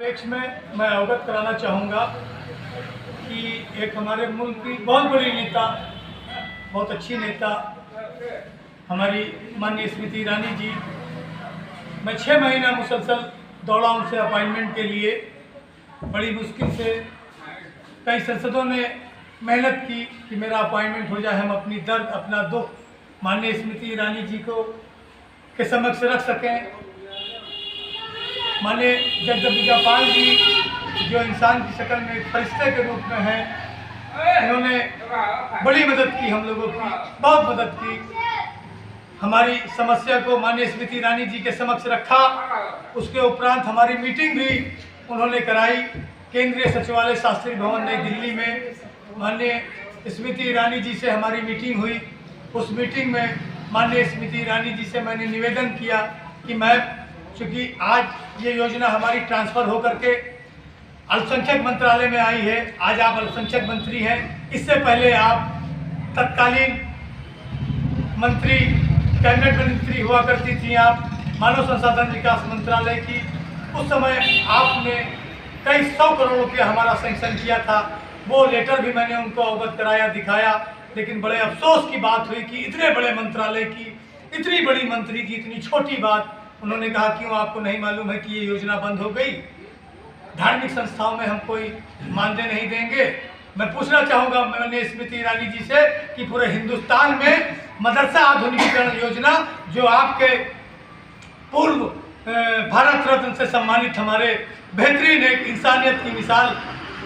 अपेक्ष में मैं अवगत कराना चाहूँगा कि एक हमारे मुल्क की बहुत बड़ी नेता, बहुत अच्छी नेता हमारी माननीय स्मृति ईरानी जी, मैं 6 महीना मुसलसल दौड़ा उनसे अपॉइंटमेंट के लिए। बड़ी मुश्किल से कई संसदों ने मेहनत की कि मेरा अपॉइंटमेंट हो जाए, हम अपनी दर्द, अपना दुख माननीय स्मृति ईरानी जी को के समक्ष रख सकें। माननीय जगदम्बिकापाल जी जो इंसान की शक्ल में एक फरिश्ते के रूप में हैं, इन्होंने बड़ी मदद की, हम लोगों की बहुत मदद की। हमारी समस्या को माननीय स्मृति ईरानी जी के समक्ष रखा। उसके उपरांत हमारी मीटिंग भी उन्होंने कराई केंद्रीय सचिवालय शास्त्री भवन नई दिल्ली में। माननीय स्मृति ईरानी जी से हमारी मीटिंग हुई। उस मीटिंग में माननीय स्मृति ईरानी जी से मैंने निवेदन किया कि मैं, चूँकि आज ये योजना हमारी ट्रांसफ़र होकर के अल्पसंख्यक मंत्रालय में आई है, आज आप अल्पसंख्यक मंत्री हैं, इससे पहले आप तत्कालीन मंत्री, कैबिनेट मंत्री हुआ करती थी आप मानव संसाधन विकास मंत्रालय की। उस समय आपने कई 100 करोड़ रुपया हमारा सैंक्शन किया था। वो लेटर भी मैंने उनको अवगत कराया, दिखाया। लेकिन बड़े अफसोस की बात हुई कि इतने बड़े मंत्रालय की, इतनी बड़ी मंत्री की इतनी छोटी बात, उन्होंने कहा क्यों आपको नहीं मालूम है कि ये योजना बंद हो गई? धार्मिक संस्थाओं में हम कोई मानदेय नहीं देंगे। मैं पूछना चाहूँगा माननीय स्मृति ईरानी जी से कि पूरे हिंदुस्तान में मदरसा आधुनिकीकरण योजना, जो आपके पूर्व भारत रत्न से सम्मानित हमारे बेहतरीन एक इंसानियत की मिसाल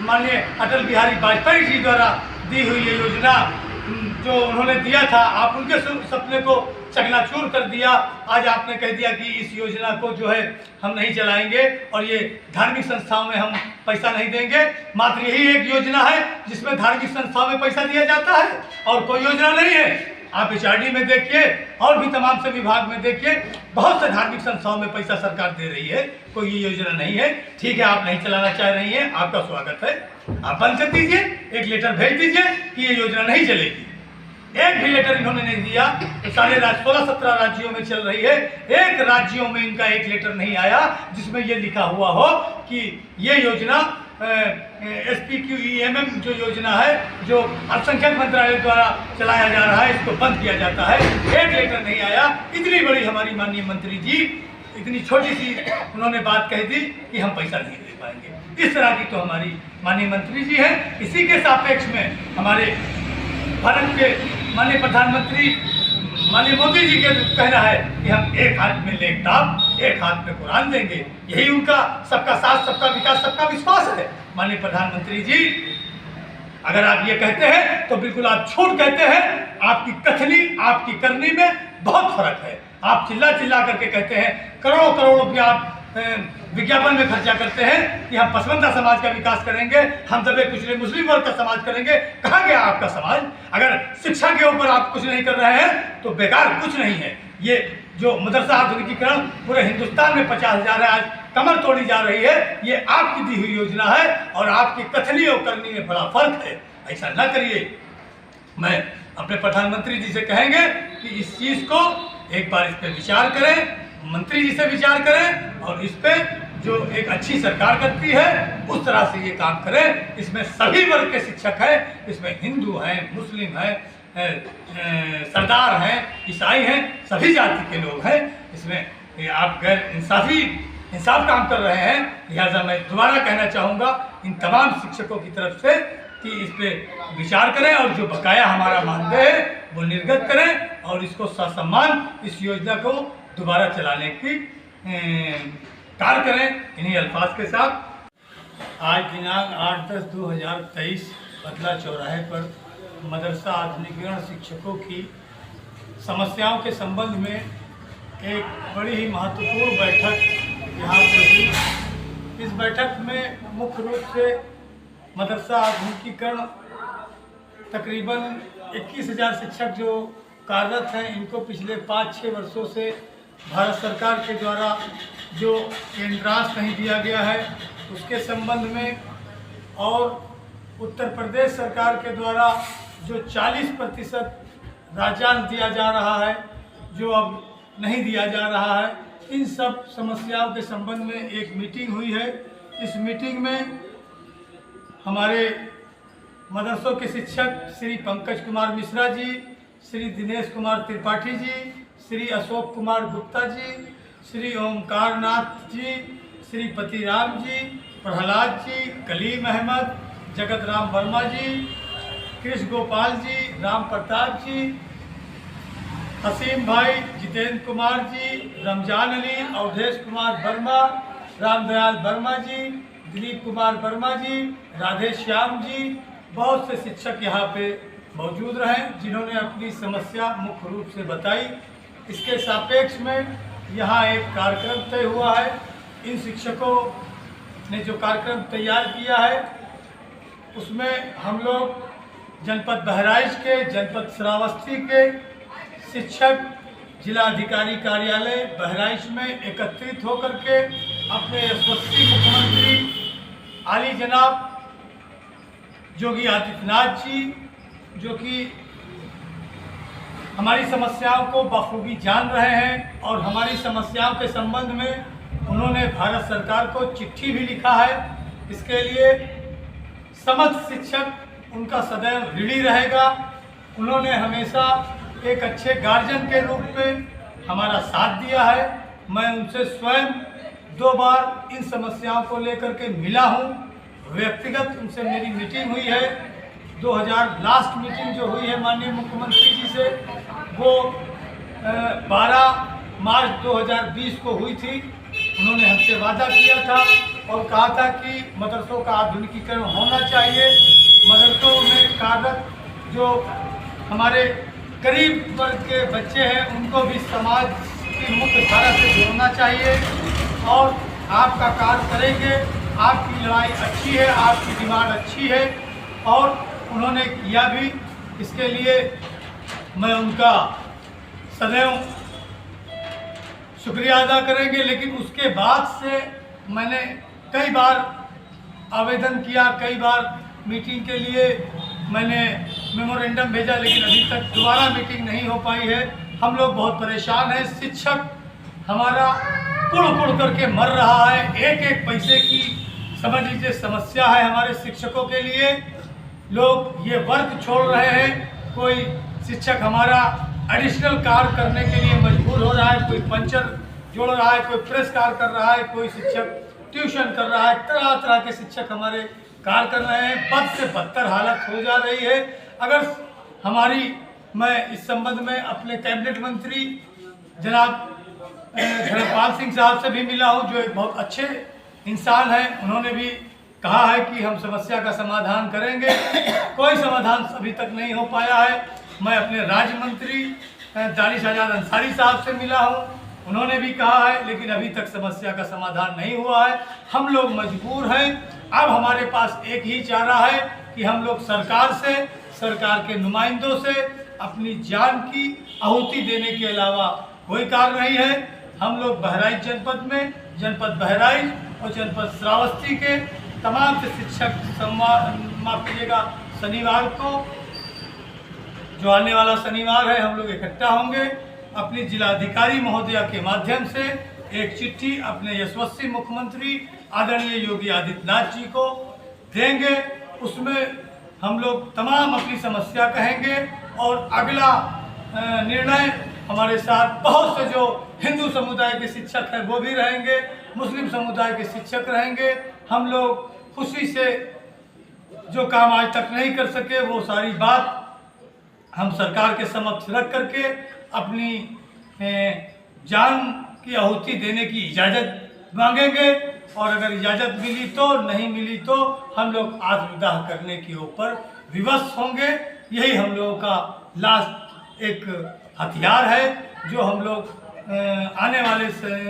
माननीय अटल बिहारी वाजपेयी जी द्वारा दी हुई ये योजना जो उन्होंने दिया था, आप उनके सपने को चकनाचूर कर दिया। आज आपने कह दिया कि इस योजना को जो है हम नहीं चलाएंगे और ये धार्मिक संस्थाओं में हम पैसा नहीं देंगे। मात्र यही एक योजना है जिसमें धार्मिक संस्थाओं में पैसा दिया जाता है और कोई योजना नहीं है। आप HRD में देखिए और भी तमाम से विभाग में देखिए, बहुत से धार्मिक संस्थाओं में पैसा सरकार दे रही है, कोई ये योजना नहीं है। ठीक है, आप नहीं चलाना चाह रही हैं, आपका स्वागत है, आप बंद कर दीजिए, एक लेटर भेज दीजिए कि ये योजना नहीं चलेगी। एक भी लेटर इन्होंने नहीं दिया। तो सारे 16-17 राज्यों में चल रही है, एक राज्यों में इनका एक लेटर नहीं आया जिसमें ये लिखा हुआ हो कि ये योजना SPQEMM जो योजना है, जो अल्पसंख्यक मंत्रालय द्वारा चलाया जा रहा है, इसको बंद किया जाता है। एक लेटर नहीं आया। इतनी बड़ी हमारी माननीय मंत्री जी इतनी छोटी सी उन्होंने बात कह दी कि हम पैसा नहीं दे पाएंगे। इस तरह की तो हमारी माननीय मंत्री जी हैं। इसी के सापेक्ष में हमारे भारत के माननीय प्रधानमंत्री माननीय मोदी जी का कहना है कि हम एक हाथ में लैपटॉप, एक हाथ में कुरान देंगे। यही उनका सबका साथ, सबका विकास, सबका विश्वास है। माननीय प्रधानमंत्री जी, अगर आप ये कहते हैं तो बिल्कुल आप झूठ कहते हैं। आपकी कथनी, आपकी करनी में बहुत फर्क है। आप चिल्ला चिल्ला करके कहते हैं, करोड़ों करोड़ रुपया आप विज्ञापन में खर्चा करते हैं कि हम पसमानदा समाज का विकास करेंगे, हम दबे कुचले मुस्लिम वर्ग का समाज करेंगे। कहाँ गया आपका समाज? अगर शिक्षा के ऊपर आप कुछ नहीं कर रहे हैं तो बेकार कुछ नहीं है। ये जो मदरसा आधुनिकीकरण पूरे हिंदुस्तान में 50,000 है, आज कमर तोड़ी जा रही है, ये आपकी दी हुई योजना है और आपकी कथनी और करनी में बड़ा फर्क है। ऐसा न करिए। मैं अपने प्रधानमंत्री जी से कहेंगे कि इस चीज़ को एक बार इस पर विचार करें, मंत्री जी से विचार करें और इस पे जो एक अच्छी सरकार करती है उस तरह से ये काम करें। इसमें सभी वर्ग के शिक्षक हैं, इसमें हिंदू हैं, मुस्लिम हैं, सरदार हैं, ईसाई हैं, सभी जाति के लोग हैं। इसमें आप गैर इंसाफ काम कर रहे हैं। लिहाजा मैं दोबारा कहना चाहूँगा इन तमाम शिक्षकों की तरफ से कि इस पर विचार करें और जो बकाया हमारा मानदेय है वो निर्गत करें और इसको ससम्मान इस योजना को दोबारा चलाने की कार्य करें। इन्हीं अल्फाज के साथ आज दिनांक 8/10/2023 बदला चौराहे पर मदरसा आधुनिकीकरण शिक्षकों की समस्याओं के संबंध में एक बड़ी ही महत्वपूर्ण बैठक यहाँ पे हुई। इस बैठक में मुख्य रूप से मदरसा आधुनिकीकरण तकरीबन 21,000 शिक्षक जो कार्यरत हैं, इनको पिछले 5-6 वर्षों से भारत सरकार के द्वारा जो केंद्रांश नहीं दिया गया है उसके संबंध में और उत्तर प्रदेश सरकार के द्वारा जो 40% राज्यांश दिया जा रहा है जो अब नहीं दिया जा रहा है, इन सब समस्याओं के संबंध में एक मीटिंग हुई है। इस मीटिंग में हमारे मदरसों के शिक्षक श्री पंकज कुमार मिश्रा जी, श्री दिनेश कुमार त्रिपाठी जी, श्री अशोक कुमार गुप्ता जी, श्री ओमकार नाथ जी, श्री पतिराम जी, प्रहलाद जी, कलीम अहमद, जगत राम वर्मा जी, कृष्ण गोपाल जी, राम प्रताप जी, हसीम भाई, जितेंद्र कुमार जी, रमजान अली, अवधेश कुमार वर्मा, रामदयाल वर्मा जी, दिलीप कुमार वर्मा जी, राधे श्याम जी, बहुत से शिक्षक यहाँ पे मौजूद रहे जिन्होंने अपनी समस्या मुख्य रूप से बताई। इसके सापेक्ष में यहाँ एक कार्यक्रम तय हुआ है। इन शिक्षकों ने जो कार्यक्रम तैयार किया है उसमें हम लोग जनपद बहराइच के, जनपद श्रावस्ती के शिक्षक जिला अधिकारी कार्यालय बहराइच में एकत्रित होकर के अपने यशस्वी मुख्यमंत्री आली जनाब योगी आदित्यनाथ जी, जो कि हमारी समस्याओं को बखूबी जान रहे हैं और हमारी समस्याओं के संबंध में उन्होंने भारत सरकार को चिट्ठी भी लिखा है। इसके लिए समस्त शिक्षक उनका सदैव ऋणी रहेगा। उन्होंने हमेशा एक अच्छे गार्जियन के रूप में हमारा साथ दिया है। मैं उनसे स्वयं 2 बार इन समस्याओं को लेकर के मिला हूं। व्यक्तिगत उनसे मेरी मीटिंग हुई है। 2000 लास्ट मीटिंग जो हुई है माननीय मुख्यमंत्री जी से, वो 12 मार्च 2020 को हुई थी। उन्होंने हमसे वादा किया था और कहा था कि मदरसों का आधुनिकीकरण होना चाहिए। मदरसों में कार्यरत जो हमारे गरीब वर्ग के बच्चे हैं उनको भी समाज की मुख्य धारा से जोड़ना चाहिए और आपका कार्य करेंगे। आपकी लड़ाई अच्छी है, आपकी डिमांड अच्छी है और उन्होंने किया भी। इसके लिए मैं उनका सदैव शुक्रिया अदा करेंगे। लेकिन उसके बाद से मैंने कई बार आवेदन किया, कई बार मीटिंग के लिए मैंने मेमोरेंडम भेजा, लेकिन अभी तक दोबारा मीटिंग नहीं हो पाई है। हम लोग बहुत परेशान हैं। शिक्षक हमारा कुड़ कुड़ करके मर रहा है। एक एक पैसे की समझ लीजिए समस्या है हमारे शिक्षकों के लिए। लोग ये वर्क छोड़ रहे हैं। कोई शिक्षक हमारा एडिशनल कार्य करने के लिए मजबूर हो रहा है। कोई पंचर जोड़ रहा है, कोई प्रेस कार्य कर रहा है, कोई शिक्षक ट्यूशन कर रहा है। तरह तरह के शिक्षक हमारे कार्य कर रहे हैं। बद से बदतर हालत हो जा रही है। अगर मैं इस संबंध में अपने कैबिनेट मंत्री जनाब धर्मपाल सिंह साहब से भी मिला हूं, जो एक बहुत अच्छे इंसान हैं। उन्होंने भी कहा है कि हम समस्या का समाधान करेंगे। कोई समाधान अभी तक नहीं हो पाया है। मैं अपने राज्य मंत्री दानिश आजाद अंसारी साहब से मिला हूं, उन्होंने भी कहा है, लेकिन अभी तक समस्या का समाधान नहीं हुआ है। हम लोग मजबूर हैं। अब हमारे पास एक ही चारा है कि हम लोग सरकार से, सरकार के नुमाइंदों से अपनी जान की आहुति देने के अलावा कोई कार्य नहीं है। हम लोग बहराइच जनपद में, जनपद बहराइच और जनपद श्रावस्ती के तमाम से शिक्षक माफ कीजिएगा, शनिवार को जो आने वाला शनिवार है, हम लोग इकट्ठा होंगे। अपनी जिलाधिकारी महोदया के माध्यम से एक चिट्ठी अपने यशस्वी मुख्यमंत्री आदरणीय योगी आदित्यनाथ जी को देंगे। उसमें हम लोग तमाम अपनी समस्या कहेंगे और अगला निर्णय हमारे साथ बहुत से जो हिंदू समुदाय के शिक्षक हैं वो भी रहेंगे, मुस्लिम समुदाय के शिक्षक रहेंगे। हम लोग खुशी से जो काम आज तक नहीं कर सके वो सारी बात हम सरकार के समक्ष रख करके अपनी जान की आहुति देने की इजाज़त मांगेंगे और अगर इजाज़त मिली तो, नहीं मिली तो हम लोग आत्मदाह करने के ऊपर विवश होंगे। यही हम लोगों का लास्ट एक हथियार है जो हम लोग आने वाले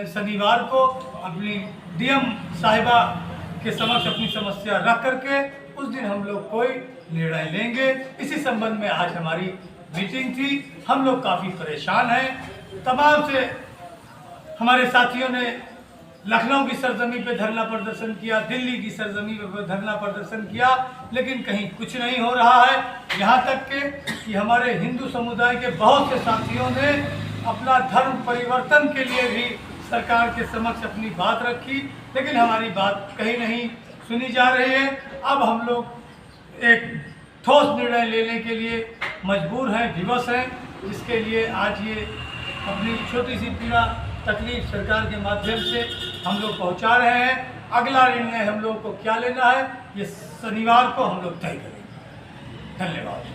शनिवार को अपनी डीएम साहिबा के समक्ष अपनी समस्या रख करके उस दिन हम लोग कोई निर्णय लेंगे। इसी संबंध में आज हमारी मीटिंग थी। हम लोग काफ़ी परेशान हैं। तमाम से हमारे साथियों ने लखनऊ की सरजमी पे धरना प्रदर्शन किया, दिल्ली की सरजमी पे धरना प्रदर्शन किया, लेकिन कहीं कुछ नहीं हो रहा है। यहाँ तक के कि हमारे हिंदू समुदाय के बहुत से साथियों ने अपना धर्म परिवर्तन के लिए भी सरकार के समक्ष अपनी बात रखी, लेकिन हमारी बात कहीं नहीं सुनी जा रही है। अब हम लोग एक ठोस निर्णय लेने के लिए मजबूर हैं, विवश हैं, जिसके लिए आज ये अपनी छोटी सी पीड़ा तकलीफ सरकार के माध्यम से हम लोग पहुंचा रहे हैं। अगला निर्णय हम लोग को क्या लेना है, ये शनिवार को हम लोग तय करेंगे। धन्यवाद।